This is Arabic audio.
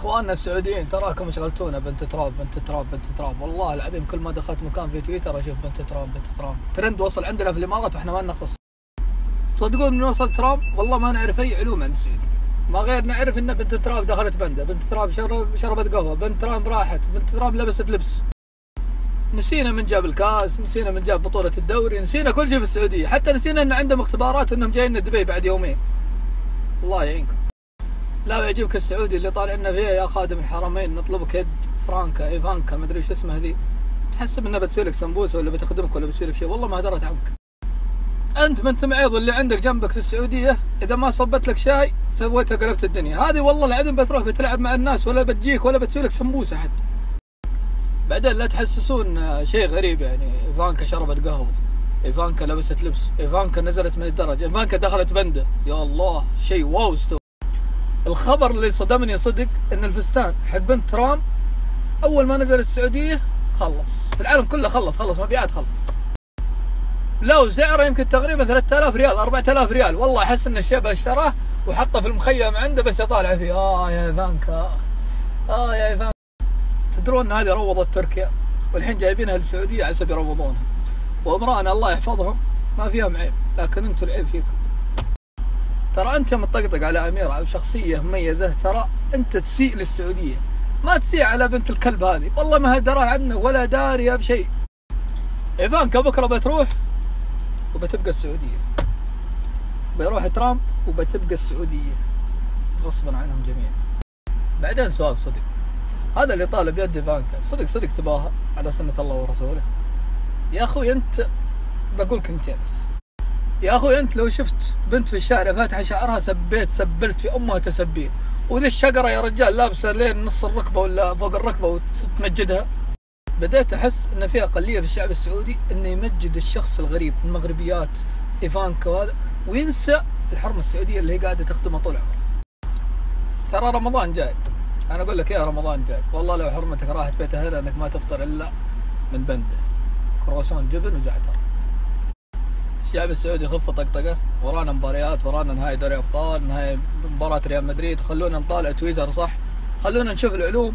اخواننا السعوديين تراكم شغلتونا بنت تراب بنت تراب بنت تراب، والله العظيم كل ما دخلت مكان في تويتر اشوف بنت تراب بنت تراب. ترند وصل عندنا في الامارات واحنا ما نخص. صدقون من وصل ترامب والله ما نعرف اي علوم عن السعوديه، ما غير نعرف ان بنت تراب دخلت بنده، بنت تراب شربت قهوه، بنت تراب راحت، بنت تراب لبست لبس. نسينا من جاب الكاس، نسينا من جاب بطوله الدوري، نسينا كل شيء في السعوديه، حتى نسينا ان عندهم اختبارات انهم جايين دبي بعد يومين. الله يعينكم. لا يعجبك السعودي اللي طالع لنا فيها يا خادم الحرمين نطلبك يد فرانكا ايفانكا مدري وش اسمها ذي، تحسب انها بتسوي لك سمبوسه ولا بتخدمك ولا بتسوي لك شيء، والله ما درت عنك. انت ما انت معيض اللي عندك جنبك في السعوديه، اذا ما صبت لك شاي سويتها قلبت الدنيا، هذه والله العظيم بتروح بتلعب مع الناس ولا بتجيك ولا بتسوي لك سمبوسه حتى. بعدين لا تحسسون شيء غريب، يعني ايفانكا شربت قهوه، ايفانكا لبست لبس، ايفانكا نزلت من الدرج، ايفانكا دخلت بنده، يا الله شيء واو ستو. الخبر اللي صدمني صدق ان الفستان حق بنت ترامب اول ما نزل السعوديه خلص في العالم كله، خلص مبيعات خلص. لو سعره يمكن تقريبا 3000 ريال 4000 ريال، والله احس ان الشيب اشتراه وحطه في المخيم عنده بس يطالع فيه. يا ايفانكا يا ايفانكا. تدرون ان هذه روضت تركيا والحين جايبينها للسعوديه على اساس يروضونها، وامرأنا الله يحفظهم ما فيهم عيب، لكن انتم العيب فيكم. ترى انت مطقطق على اميره او شخصيه مميزه، ترى انت تسيء للسعوديه، ما تسيء على بنت الكلب هذه، والله ما هي درى عنه ولا داريه بشيء. ايفانكا بكره بتروح وبتبقى السعوديه، بيروح ترامب وبتبقى السعوديه غصبا عنهم جميعا. بعدين سؤال صدق، هذا اللي طالب يد ايفانكا صدق تباها على سنه الله ورسوله؟ يا اخوي انت بقول كلمتين بس، يا اخوي انت لو شفت بنت في الشارع فاتحه شعرها سبلت في امها تسبيل، وذي الشقره يا رجال لابسه لين نص الركبه ولا فوق الركبه وتمجدها. بديت احس ان في اقليه في الشعب السعودي انه يمجد الشخص الغريب، المغربيات ايفانكا وهذا، وينسى الحرمه السعوديه اللي هي قاعده تخدمها طول عمره. ترى رمضان جاي، انا اقول لك يا رمضان جاي، والله لو حرمتك راحت بيت اهلها انك ما تفطر الا من بنده كرواسون جبن وزعتر. الشعب السعودي خفوا طقطقه، ورانا مباريات، ورانا نهائي دوري ابطال، نهائي مباراه ريال مدريد، خلونا نطالع تويتر صح، خلونا نشوف العلوم